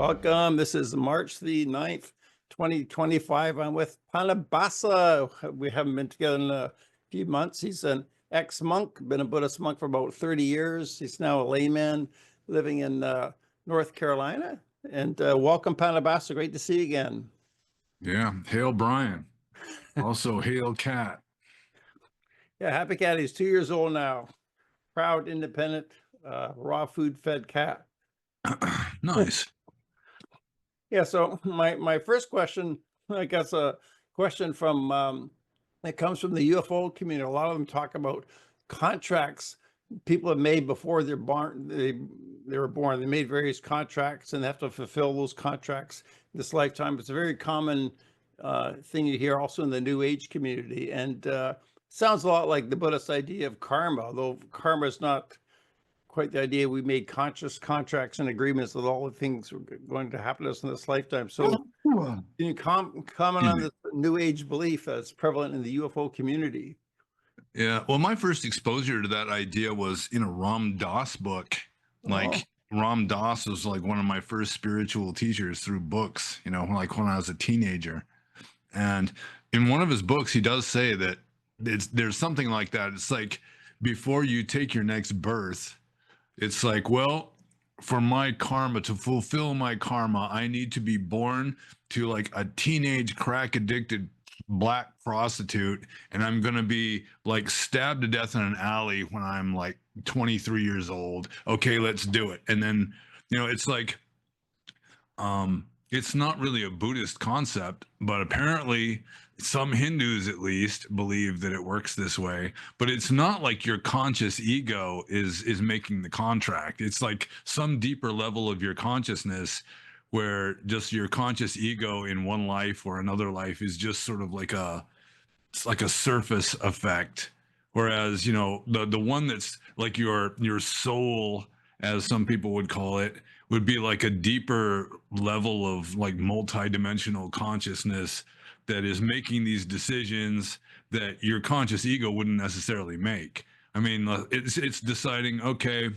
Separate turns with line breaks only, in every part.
Welcome. This is March the 9th, 2025. I'm with Pannobhasa. We haven't been together in a few months. He's an ex-monk, been a Buddhist monk for about 30 years. He's now a layman living in North Carolina. And welcome, Pannobhasa. Great to see you again.
Yeah, hail Brian. Also hail Cat.
Yeah, happy cat. He's 2 years old now. Proud, independent, raw food fed cat.
Nice.
Yeah, so my first question, I guess a question from that comes from the UFO community. A lot of them talk about contracts people have made before they're born. They were born. They made various contracts and they have to fulfill those contracts this lifetime. It's a very common thing you hear also in the New Age community, and sounds a lot like the Buddhist idea of karma, although karma is not quite the idea. We made conscious contracts and agreements with all the things going to happen to us in this lifetime. So can you comment on this New Age belief that's prevalent in the UFO community?
Yeah, well, my first exposure to that idea was in a Ram Dass book. Like Ram Dass was like one of my first spiritual teachers through books, like when I was a teenager. And in one of his books, he does say that there's something like that. It's like before you take your next birth, it's like, well, for my karma, to fulfill my karma, I need to be born to like a teenage crack addicted black prostitute, and I'm going to be like stabbed to death in an alley when I'm like 23 years old. Okay, let's do it. And then, it's like, it's not really a Buddhist concept, but apparently some Hindus at least believe that it works this way. But it's not like your conscious ego is making the contract. It's like some deeper level of your consciousness where just your conscious ego in one life or another life is just sort of like it's like a surface effect. Whereas, the one that's like your soul, as some people would call it, would be like a deeper level of like multi-dimensional consciousness that is making these decisions that your conscious ego wouldn't necessarily make. I mean, it's deciding, okay,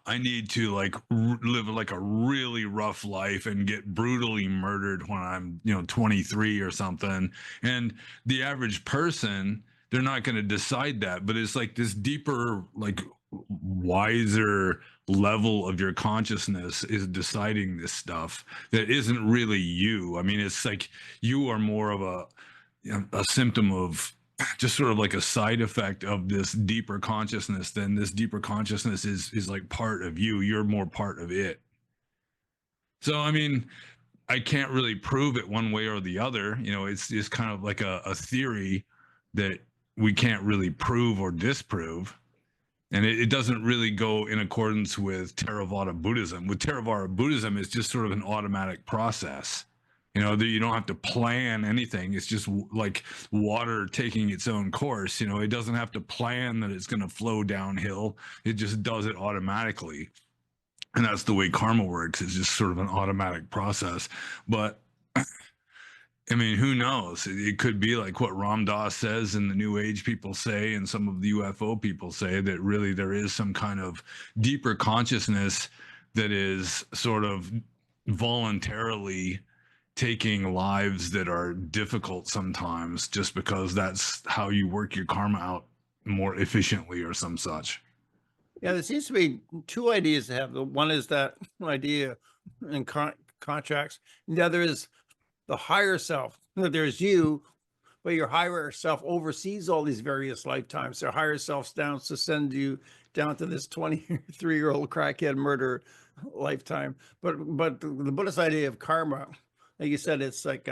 I need to like live like a really rough life and get brutally murdered when I'm, 23 or something. And the average person, they're not going to decide that, but it's like this deeper, like wiser level of your consciousness is deciding this stuff that isn't really you. I mean, it's like you are more of a symptom of just sort of like a side effect of this deeper consciousness. Then this deeper consciousness is like part of you. You're more part of it. So, I mean, I can't really prove it one way or the other. It's kind of like a theory that we can't really prove or disprove. And it doesn't really go in accordance with Theravada Buddhism. With Theravada Buddhism, it's just sort of an automatic process. That you don't have to plan anything. It's just like water taking its own course. It doesn't have to plan that it's going to flow downhill. It just does it automatically. And that's the way karma works. It's just sort of an automatic process. But I mean, who knows? It could be like what Ram Dass says and the New Age people say and some of the UFO people say, that really there is some kind of deeper consciousness that is sort of voluntarily taking lives that are difficult sometimes just because that's how you work your karma out more efficiently or some such.
Yeah, there seems to be two ideas to have. The one is that idea in contracts, and the other is the higher self. There's you, but your higher self oversees all these various lifetimes. Their higher self's down to send you down to this 23-year-old crackhead murder lifetime. But the Buddhist idea of karma, like you said, it's like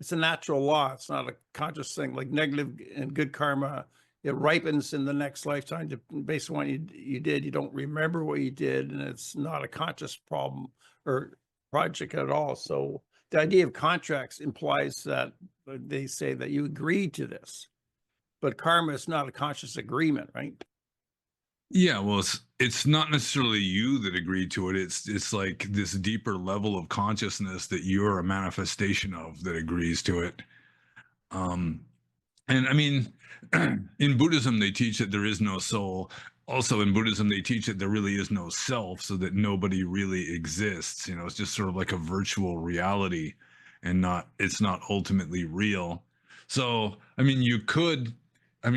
it's a natural law. It's not a conscious thing. Like negative and good karma, it ripens in the next lifetime based on what you did. You don't remember what you did, and it's not a conscious problem or project at all. So the idea of contracts implies that they say that you agreed to this, but karma is not a conscious agreement, right?
Yeah, well, it's not necessarily you that agreed to it. It's like this deeper level of consciousness that you're a manifestation of that agrees to it. And I mean, in Buddhism, they teach that there is no soul. also in Buddhism, they teach that there really is no self, so that nobody really exists. It's just sort of like a virtual reality, and it's not ultimately real. So, I mean,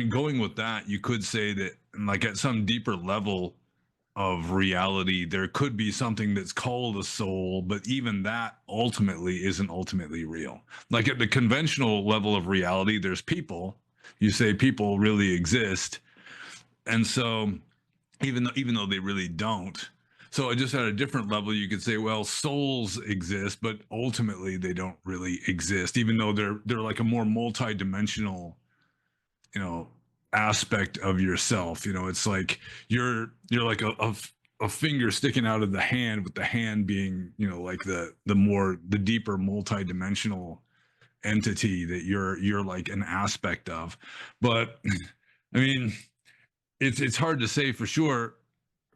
going with that, you could say that, like, at some deeper level of reality, there could be something that's called a soul, but even that ultimately isn't ultimately real. Like, at the conventional level of reality, there's people. You say people really exist, and so even though they really don't. So just at a different level, you could say, well, souls exist, but ultimately they don't really exist, even though they're like a more multi-dimensional, you know, aspect of yourself. It's like you're like a finger sticking out of the hand, with the hand being, like the deeper multi-dimensional entity that you're like an aspect of. But I mean, it's hard to say for sure,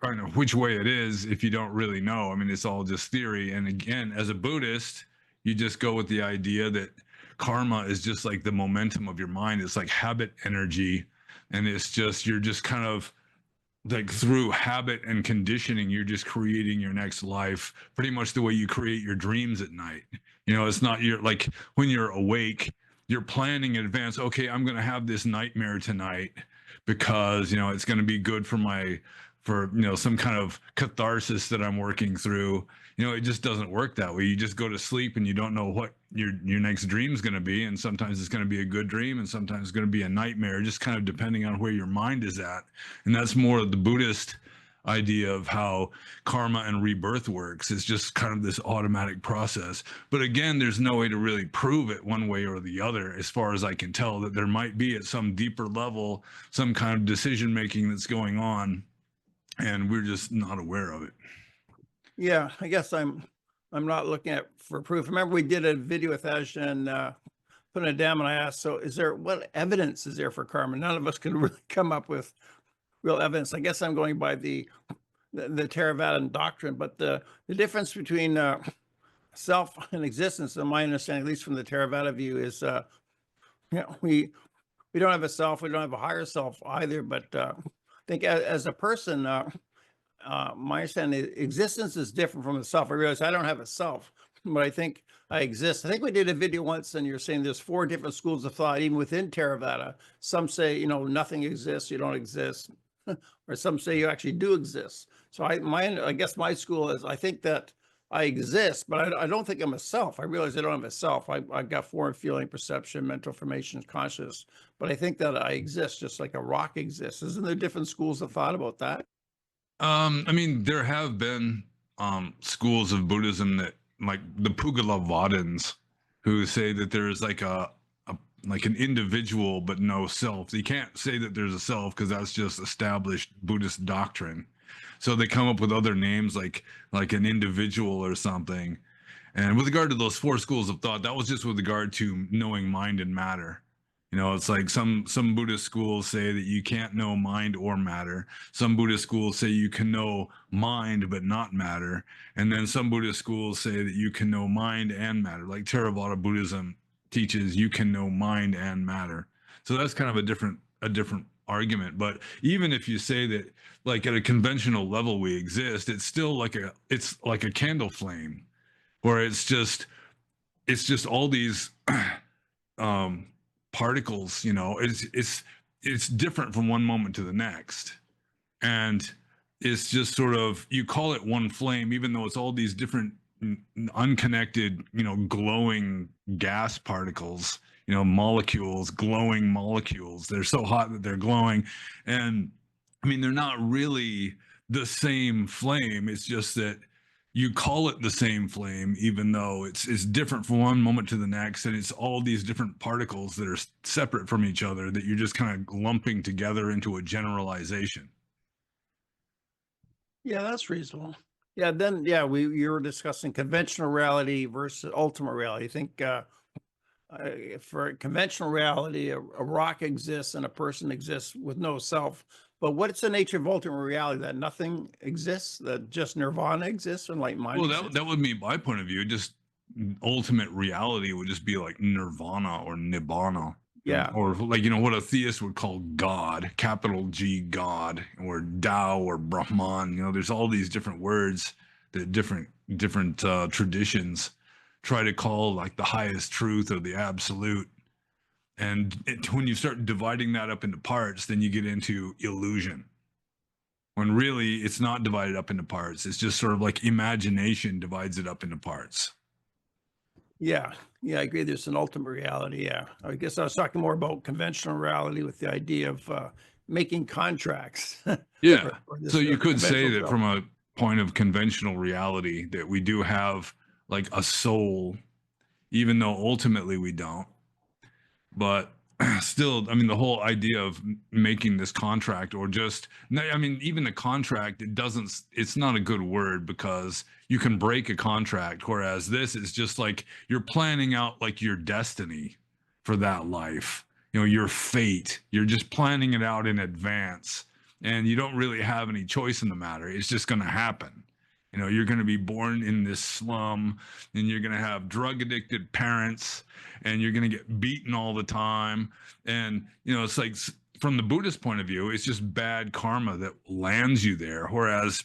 I don't know which way it is if you don't really know. I mean, it's all just theory. And again, as a Buddhist, you just go with the idea that karma is just like the momentum of your mind. It's like habit energy. And you're just kind of like, through habit and conditioning, you're just creating your next life pretty much the way you create your dreams at night. It's not, you're like, when you're awake, you're planning in advance. Okay, I'm going to have this nightmare tonight because, it's going to be good for some kind of catharsis that I'm working through. It just doesn't work that way. You just go to sleep and you don't know what your next dream is going to be, and sometimes it's going to be a good dream and sometimes it's going to be a nightmare, just kind of depending on where your mind is at. And that's more of the Buddhist idea of how karma and rebirth works. It's just kind of this automatic process. But again, there's no way to really prove it one way or the other, as far as I can tell. That there might be, at some deeper level, some kind of decision making that's going on, and we're just not aware of it.
Yeah, I guess I'm not looking at for proof. Remember, we did a video with Ash and putting it down, and I asked, so what evidence is there for karma? None of us can really come up with real evidence. I guess I'm going by the Theravadan doctrine, but the difference between self and existence, in my understanding, at least from the Theravada view, is we don't have a self, we don't have a higher self either. But I think as a person, my understanding is existence is different from the self. I realize I don't have a self, but I think I exist. I think we did a video once, and you're saying there's 4 different schools of thought, even within Theravada. Some say, nothing exists, you don't exist, or some say you actually do exist. So I guess my school is, I think that I exist, but I don't think I'm a self. I realize I don't have a self. I've got form, feeling, perception, mental formation, conscious, but I think that I exist just like a rock exists. Isn't there different schools of thought about that?
I mean, there have been schools of Buddhism that, like the Pugalavadins, who say that there's like like an individual but no self. You can't say that there's a self, because that's just established Buddhist doctrine. So they come up with other names, like an individual or something. And with regard to those 4 schools of thought, that was just with regard to knowing mind and matter. It's like some Buddhist schools say that you can't know mind or matter. Some Buddhist schools say you can know mind but not matter. And then some Buddhist schools say that you can know mind and matter. Like Theravada Buddhism teaches you can know mind and matter. So that's kind of a different argument. But even if you say that, like, at a conventional level we exist, it's still like a candle flame, where it's just all these particles. It's different from one moment to the next, and it's just sort of, you call it one flame, even though it's all these different unconnected, glowing gas particles, molecules, glowing molecules. They're so hot that they're glowing. And I mean, they're not really the same flame. It's just that you call it the same flame, even though it's different from one moment to the next. And it's all these different particles that are separate from each other that you're just kind of lumping together into a generalization.
Yeah, that's reasonable. Yeah, then you were discussing conventional reality versus ultimate reality. I think for conventional reality, a rock exists and a person exists with no self. But what's the nature of ultimate reality? That nothing exists, that just nirvana exists, and like mind
Well,
exists?
that would be my point of view. Just ultimate reality would just be like nirvana or nibbana.
Yeah.
or like, what a theist would call God, capital G God, or Tao or Brahman. There's all these different words that different traditions try to call like the highest truth or the absolute. And when you start dividing that up into parts, then you get into illusion. When really it's not divided up into parts. It's just sort of like imagination divides it up into parts.
Yeah. Yeah, I agree. There's an ultimate reality. Yeah. I guess I was talking more about conventional reality with the idea of making contracts
Yeah.
or
So
this
you could say
conventional
that
stuff.
from a point of conventional reality that we do have like a soul, even though ultimately we don't. But still, I mean, the whole idea of making this contract or just, I mean, even a contract, it's not a good word because you can break a contract. Whereas this is just like you're planning out like your destiny for that life, your fate. You're just planning it out in advance and you don't really have any choice in the matter. It's just going to happen. You're going to be born in this slum and you're going to have drug addicted parents and you're going to get beaten all the time. And, it's like from the Buddhist point of view, it's just bad karma that lands you there. Whereas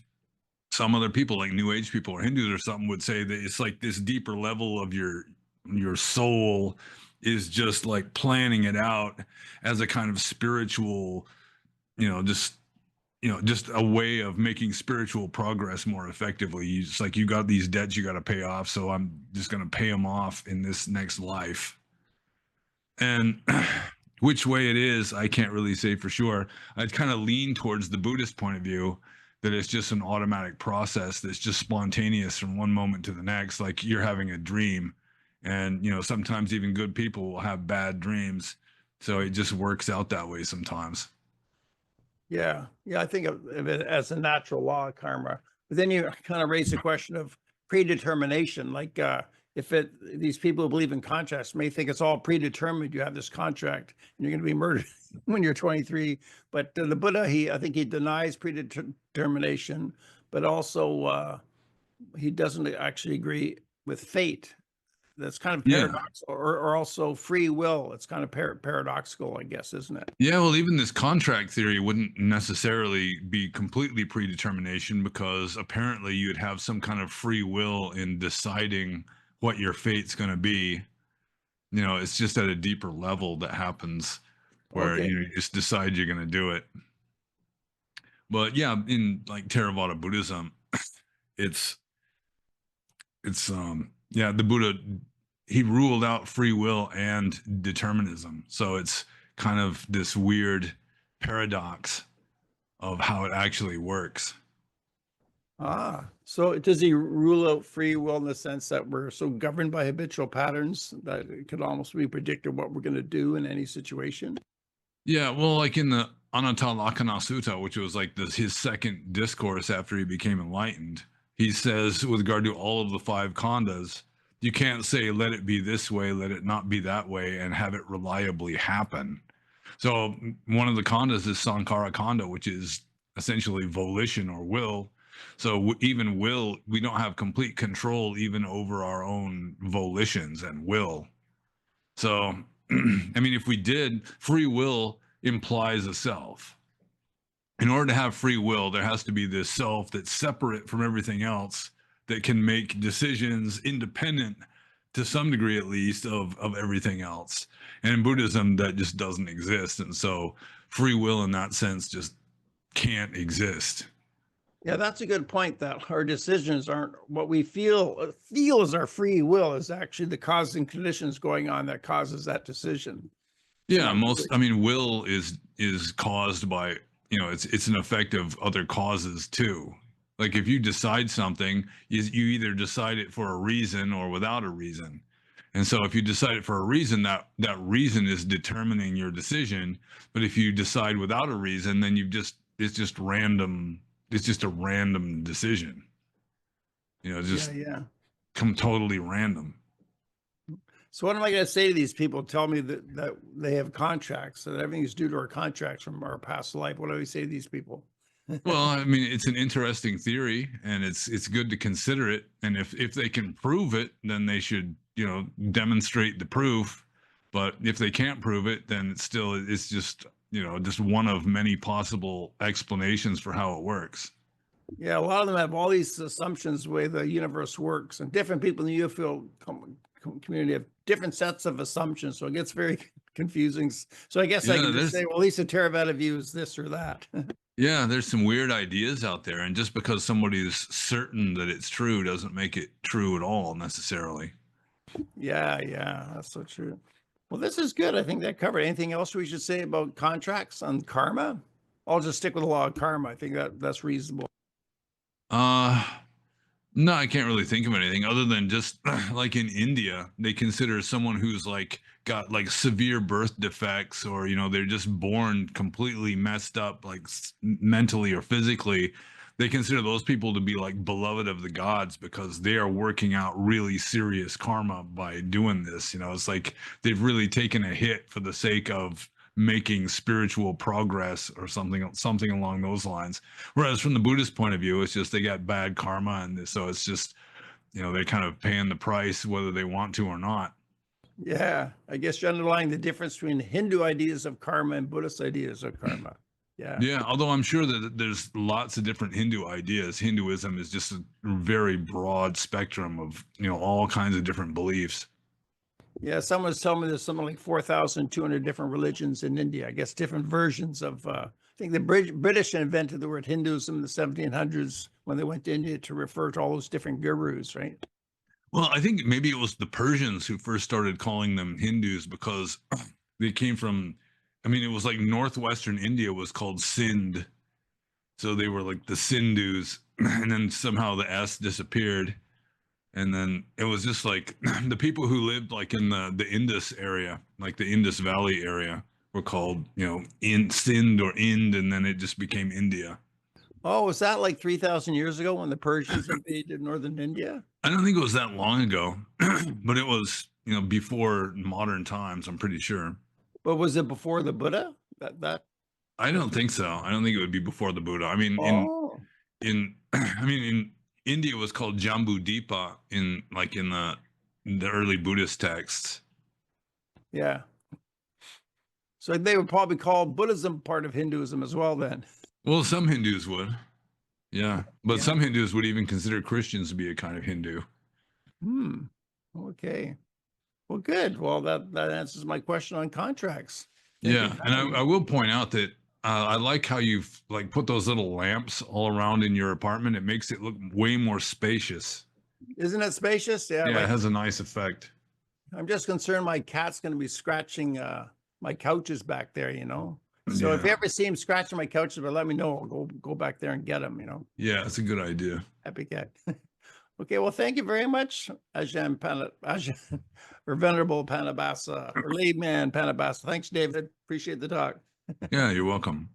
some other people like New Age people or Hindus or something would say that it's like this deeper level of your soul is just like planning it out as a kind of spiritual, just a way of making spiritual progress more effectively. It's like you got these debts you got to pay off, so I'm just going to pay them off in this next life. And which way it is, I can't really say for sure. I'd kind of lean towards the Buddhist point of view that it's just an automatic process that's just spontaneous from one moment to the next, like you're having a dream. And, sometimes even good people will have bad dreams. So it just works out that way sometimes.
Yeah. Yeah. I think of it as a natural law of karma. But then you kind of raise the question of predetermination. Like if these people who believe in contracts may think it's all predetermined. You have this contract and you're going to be murdered when you're 23. But the Buddha, I think he denies predetermination, but also he doesn't actually agree with fate. That's kind of
Yeah.
paradoxical, or also free will. It's kind of paradoxical, I guess, isn't it?
Yeah, well, even this contract theory wouldn't necessarily be completely predetermination because apparently you'd have some kind of free will in deciding what your fate's going to be. It's just at a deeper level that happens where
Okay.
you just decide you're going to do it. But yeah, in like Theravada Buddhism, it's yeah, the Buddha, he ruled out free will and determinism. So it's kind of this weird paradox of how it actually works.
So does he rule out free will in the sense that we're so governed by habitual patterns that it could almost be predicted what we're going to do in any situation?
Yeah, well, like in the Anatta Lakkhana Sutta, which was like his second discourse after he became enlightened, he says, with regard to all of the five khandhas, you can't say, let it be this way, let it not be that way, and have it reliably happen. So one of the khandhas is Sankhara Khandha, which is essentially volition or will. So even will, we don't have complete control even over our own volitions and will. So, I mean, if we did, free will implies a self. In order to have free will, there has to be this self that's separate from everything else that can make decisions independent to some degree, at least, of everything else. And in Buddhism, that just doesn't exist. And so free will in that sense just can't exist.
Yeah, that's a good point. That our decisions aren't what we feel as our free will is actually the cause and conditions going on that causes that decision.
Yeah,
Not really.
I mean, will is caused by, it's an effect of other causes too. Like if you decide something, you either decide it for a reason or without a reason. And so if you decide it for a reason, that reason is determining your decision. But if you decide without a reason, then it's just random. It's just a random decision.
Yeah,
Just
yeah.
come totally random.
So what am I going to say to these people? Tell me that they have contracts, that everything's due to our contracts from our past life. What do we say to these people?
Well, I mean, it's an interesting theory, and it's good to consider it. And if they can prove it, then they should demonstrate the proof. But if they can't prove it, then it's just, just one of many possible explanations for how it works.
Yeah, a lot of them have all these assumptions the way the universe works, and different people in the UFO community have different sets of assumptions, so it gets very confusing. So I guess I can just say, well, at least a Theravada view is this or that.
Yeah, there's some weird ideas out there, and just because somebody is certain that it's true doesn't make it true at all necessarily.
Yeah, that's so true. Well, this is good. I think that covered. Anything else we should say about contracts on karma? I'll just stick with the law of karma. I think that's reasonable.
No, I can't really think of anything other than just like in India, they consider someone who's like got like severe birth defects, or they're just born completely messed up, like mentally or physically. They consider those people to be like beloved of the gods because they are working out really serious karma by doing this. It's like they've really taken a hit for the sake of making spiritual progress or something along those lines. Whereas from the Buddhist point of view, it's just they got bad karma, and so it's just they're kind of paying the price whether they want to or not.
Yeah, I guess you're underlying the difference between Hindu ideas of karma and Buddhist ideas of karma.
Yeah, although I'm sure that there's lots of different Hindu ideas. Hinduism is just a very broad spectrum of all kinds of different beliefs.
Yeah, someone was telling me there's something like 4,200 different religions in India. I guess different versions of. I think the British invented the word Hinduism in the 1700s when they went to India to refer to all those different gurus, right?
Well, I think maybe it was the Persians who first started calling them Hindus because they came from. I mean, it was like northwestern India was called Sind, so they were like the Sindhus, and then somehow the S disappeared. And then it was just like the people who lived like in the Indus area, like the Indus Valley area, were called, in Sind or Ind, and then it just became India.
Oh, was that like 3,000 years ago when the Persians invaded northern India?
I don't think it was that long ago, but it was, before modern times, I'm pretty sure.
But was it before the Buddha?
I don't think so. I don't think it would be before the Buddha. I mean,
Oh,
in India was called Jambu Dipa in the early Buddhist texts.
yeah. So they would probably call Buddhism part of Hinduism as well then.
Well, some Hindus would. Yeah, but
Yeah.
some Hindus would even consider Christians to be a kind of Hindu.
Okay. Well, good. Well, that answers my question on contracts.
Yeah, and I will point out that I like how you've like put those little lamps all around in your apartment. It makes it look way more spacious.
Isn't it spacious? Yeah.
Yeah, it has a nice effect.
I'm just concerned my cat's going to be scratching my couches back there, So if you ever see him scratching my couches, but let me know. I'll go back there and get him,
Yeah, that's a good idea.
Happy cat. Okay, well, thank you very much, Ajahn or Venerable Pannobhasa, or Lead Man Pannobhasa. Thanks, David. Appreciate the talk.
Yeah, you're welcome.